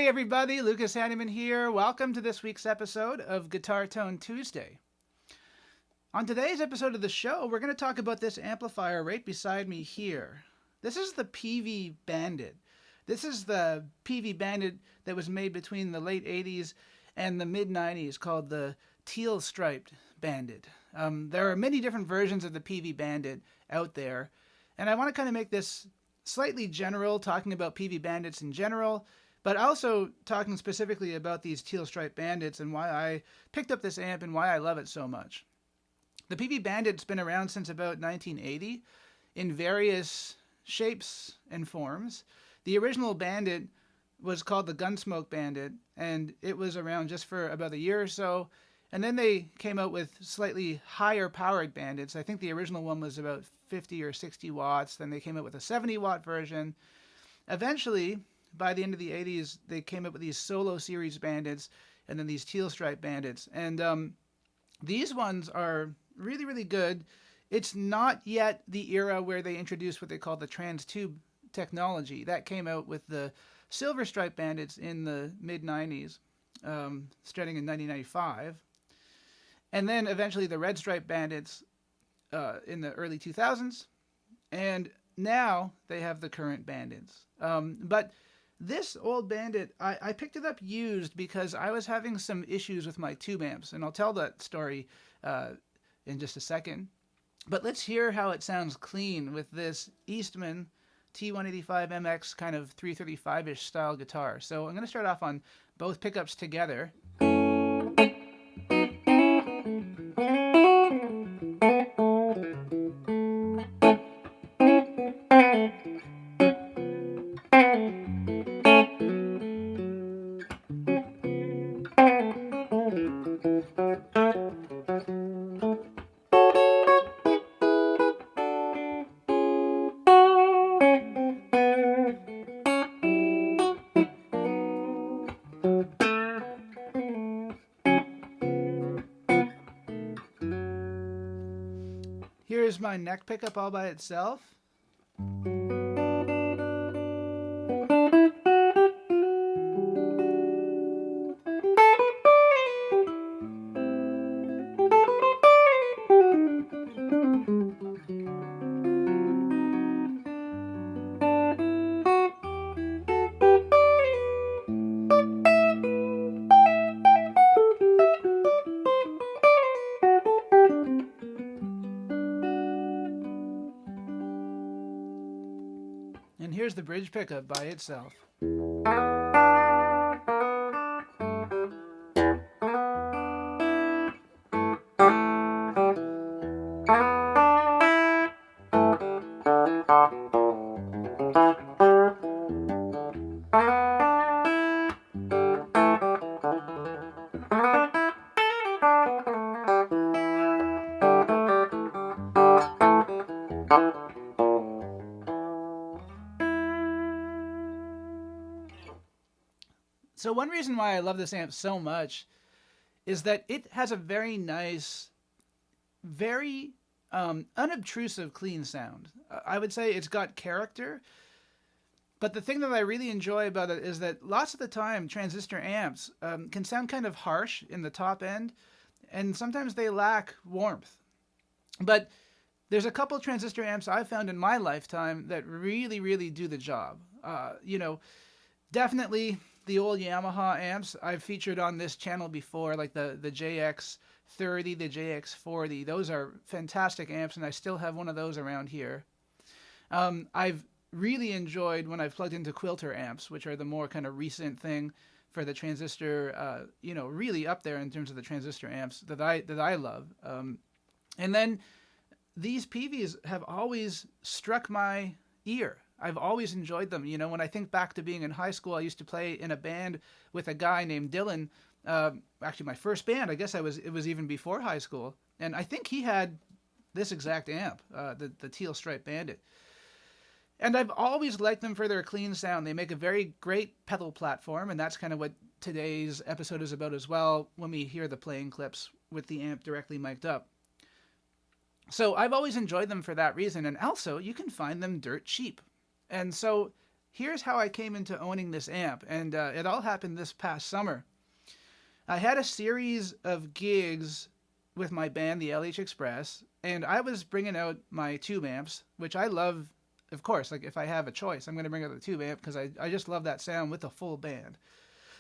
everybody, Lucas Haneman here. Welcome to this week's episode of Guitar Tone Tuesday. On today's episode of the show, we're going to talk about this amplifier right beside me here. This is the Peavey Bandit. This is the Peavey Bandit that was made between the late 80s and the mid-90s, called the Teal Stripe Bandit. There are many different versions of the Peavey Bandit out there, and I want to kind of make this slightly general, talking about Peavey Bandits in general, but also talking specifically about these Teal Stripe Bandits and why I picked up this amp and why I love it so much. The Peavey Bandit's been around since about 1980 in various shapes and forms. The original Bandit was called the Gunsmoke Bandit, and it was around just for about a year or so. And then they came out with slightly higher powered Bandits. I think the original one was about 50 or 60 watts. Then they came out with a 70 watt version. Eventually, by the end of the 80s, they came up with these solo series Bandits and then these Teal Stripe Bandits. And these ones are really, really good. It's not yet the era where they introduced what they call the Transtube technology. That came out with the Silver Stripe Bandits in the mid-90s, starting in 1995. And then eventually the Red Stripe Bandits in the early 2000s. And now they have the current Bandits. But this old Bandit, I picked it up used because I was having some issues with my tube amps. And I'll tell that story in just a second. But let's hear how it sounds clean with this Eastman T185MX kind of 335-ish style guitar. So I'm going to start off on both pickups together. Here's my neck pickup all by itself. And here's the bridge pickup by itself. So one reason why I love this amp so much is that it has a very nice, very unobtrusive clean sound. I would say it's got character, but the thing that I really enjoy about it is that lots of the time transistor amps can sound kind of harsh in the top end, and sometimes they lack warmth. But there's a couple transistor amps I've found in my lifetime that really, really do the job. Definitely the old Yamaha amps I've featured on this channel before, like the JX30, the JX40. Those are fantastic amps, and I still have one of those around here. I've really enjoyed when I've plugged into Quilter amps, which are the more kind of recent thing for the transistor, really up there in terms of the transistor amps that I love. And then these Peaveys have always struck my ear. I've always enjoyed them. When I think back to being in high school, I used to play in a band with a guy named Dylan. Actually, my first band, I guess it was even before high school. And I think he had this exact amp, the Teal Stripe Bandit. And I've always liked them for their clean sound. They make a very great pedal platform, and that's kind of what today's episode is about as well, when we hear the playing clips with the amp directly mic'd up. So I've always enjoyed them for that reason. And also, you can find them dirt cheap. And so here's how I came into owning this amp, and it all happened this past summer. I had a series of gigs with my band, the LH Express, and I was bringing out my tube amps, which I love. Of course, like if I have a choice, I'm going to bring out the tube amp because I just love that sound with a full band.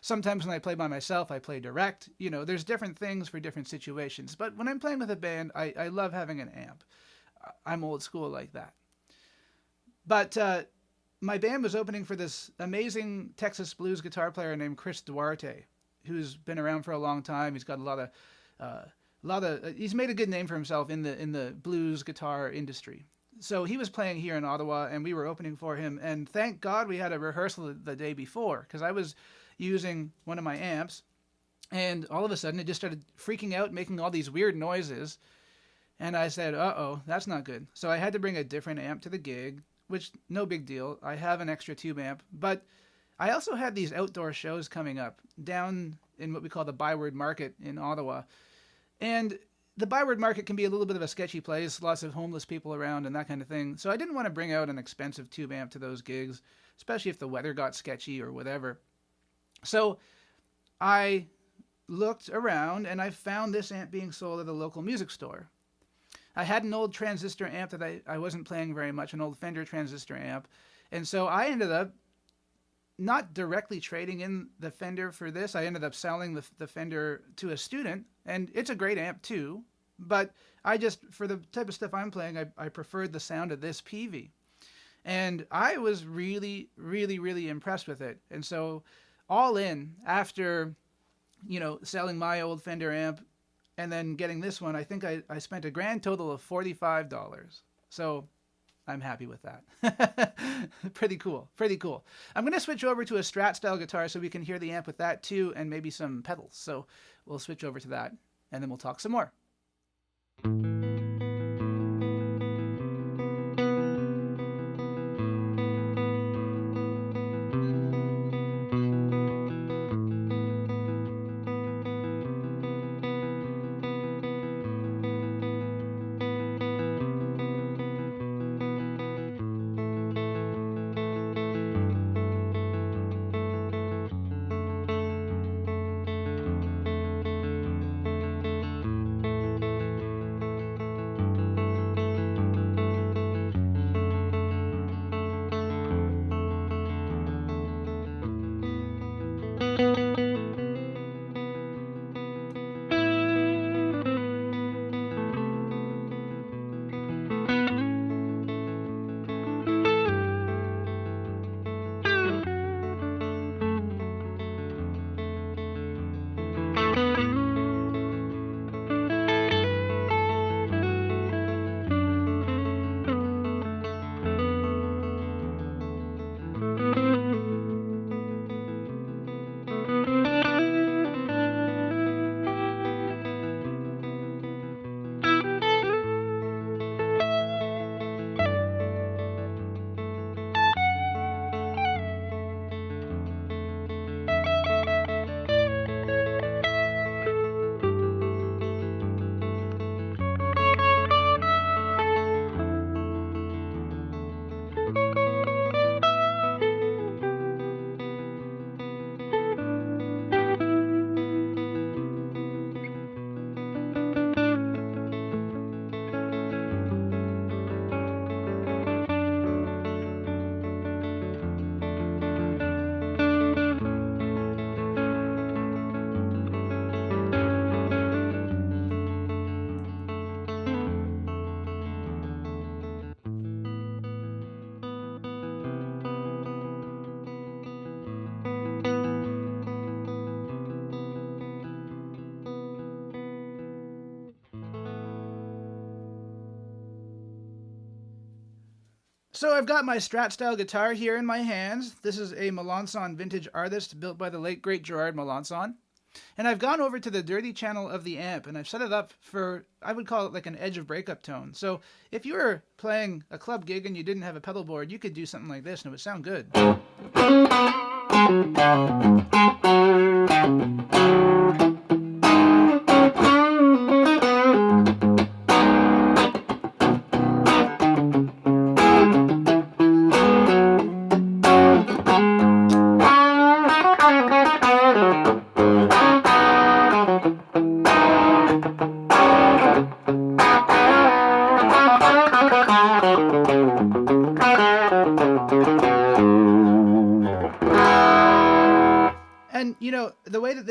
Sometimes when I play by myself, I play direct. You know, there's different things for different situations. But when I'm playing with a band, I love having an amp. I'm old school like that. But my band was opening for this amazing Texas blues guitar player named Chris Duarte, who's been around for a long time. He's got a lot of he's made a good name for himself in the blues guitar industry. So he was playing here in Ottawa, and we were opening for him. And thank God we had a rehearsal the day before, because I was using one of my amps, and all of a sudden it just started freaking out, making all these weird noises. And I said, uh-oh, that's not good. So I had to bring a different amp to the gig, which, no big deal. I have an extra tube amp. But I also had these outdoor shows coming up down in what we call the Byward Market in Ottawa. And the Byward Market can be a little bit of a sketchy place, lots of homeless people around and that kind of thing. So I didn't want to bring out an expensive tube amp to those gigs, especially if the weather got sketchy or whatever. So I looked around and I found this amp being sold at a local music store. I had an old Transistor amp that I wasn't playing very much, an old Fender Transistor amp. And so I ended up not directly trading in the Fender for this. I ended up selling the Fender to a student, and it's a great amp too. But I just, for the type of stuff I'm playing, I preferred the sound of this Peavey. And I was really, really, really impressed with it. And so all in, after, you know, selling my old Fender amp and then getting this one, I think I spent a grand total of $45. So I'm happy with that. Pretty cool. Pretty cool. I'm going to switch over to a Strat style guitar so we can hear the amp with that too, and maybe some pedals. So we'll switch over to that, and then we'll talk some more. So I've got my Strat style guitar here in my hands. This is a Malfunction vintage artist built by the late great Gerard Malfunction. And I've gone over to the dirty channel of the amp and I've set it up for, I would call it like an edge of breakup tone. So if you were playing a club gig and you didn't have a pedal board, you could do something like this and it would sound good.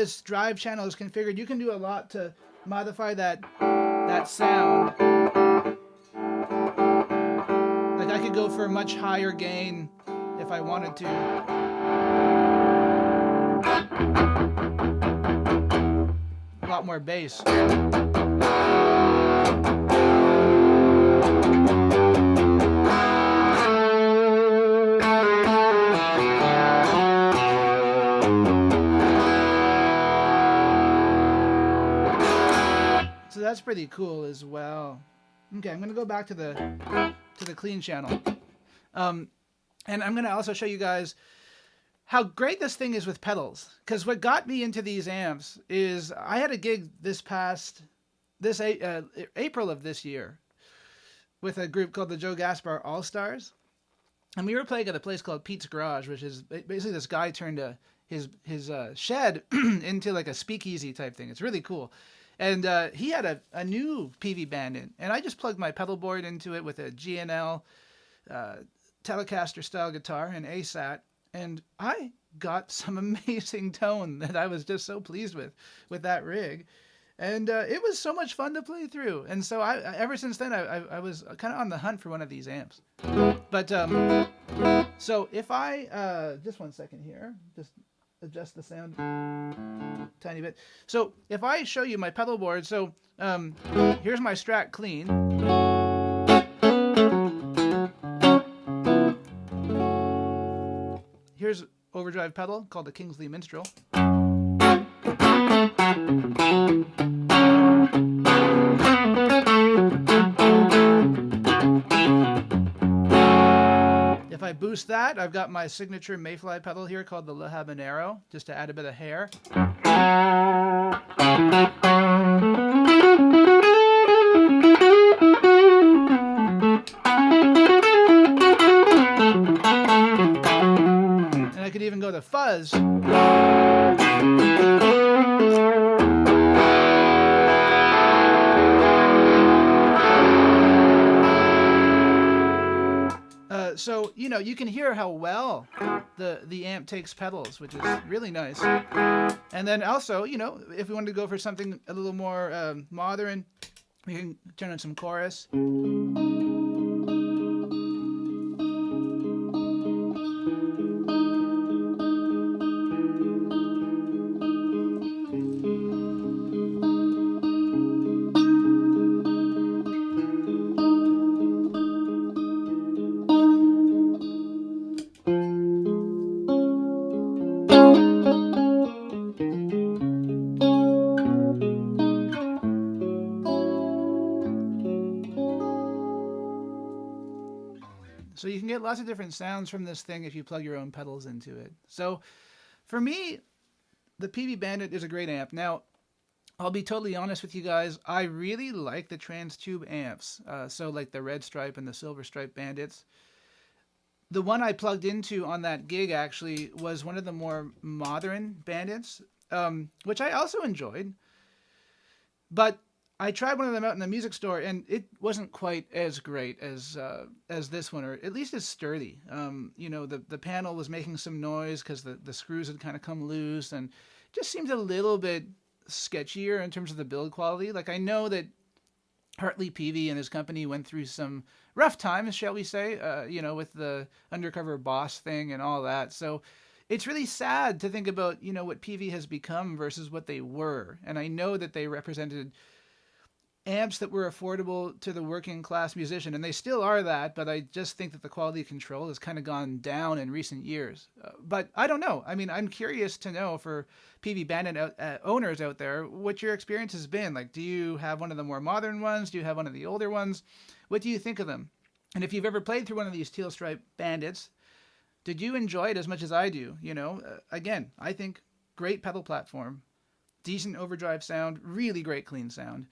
this drive channel is configured, you can do a lot to modify that sound. Like I could go for a much higher gain if I wanted to. A lot more bass. So that's pretty cool as well. Okay, I'm gonna go back to the clean channel, and I'm gonna also show you guys how great this thing is with pedals. Because what got me into these amps is I had a gig this April of this year with a group called the Joe Gaspar All Stars, and we were playing at a place called Pete's Garage, which is basically this guy turned his shed into like a speakeasy type thing. It's really cool. And he had a new Peavey Bandit, and I just plugged my pedal board into it with a GNL Telecaster style guitar and ASAT, and I got some amazing tone that I was just so pleased with that rig. And it was so much fun to play through. And so I ever since then, I was kind of on the hunt for one of these amps. But so if I, just one second here, just adjust the sound tiny bit. So if I show you my pedal board, so here's my Strat clean. Here's overdrive pedal called the Kingsley Minstrel. If I boost that, I've got my signature Mayfly pedal here called the Le Habanero, just to add a bit of hair. And I could even go to fuzz. So, you know, you can hear how well the amp takes pedals, which is really nice. And then also, you know, if we wanted to go for something a little more modern, we can turn on some chorus. So you can get lots of different sounds from this thing if you plug your own pedals into it. So for me, the Peavey Bandit is a great amp. Now, I'll be totally honest with you guys. I really like the Transtube amps. So like the Red Stripe and the Silver Stripe Bandits. The one I plugged into on that gig actually was one of the more modern Bandits, which I also enjoyed. But I tried one of them out in the music store, and it wasn't quite as great as this one, or at least as sturdy. You know, the panel was making some noise because the screws had kind of come loose, and it just seemed a little bit sketchier in terms of the build quality. Like, I know that Hartley Peavey and his company went through some rough times, shall we say, you know, with the undercover boss thing and all that. So it's really sad to think about, you know, what Peavey has become versus what they were. And I know that they represented amps that were affordable to the working class musician, and they still are that, but I just think that the quality of control has kind of gone down in recent years. But I don't know. I mean, I'm curious to know, for Peavey Bandit owners out there, what your experience has been. Like, do you have one of the more modern ones? Do you have one of the older ones? What do you think of them? And if you've ever played through one of these Teal Stripe Bandits, did you enjoy it as much as I do? You know, again, I think great pedal platform, decent overdrive sound, really great clean sound.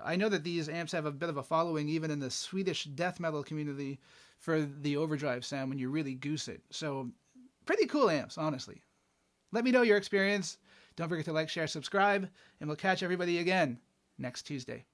I know that these amps have a bit of a following even in the Swedish death metal community for the overdrive sound when you really goose it. So pretty cool amps, honestly. Let me know your experience. Don't forget to like, share, subscribe, and we'll catch everybody again next Tuesday.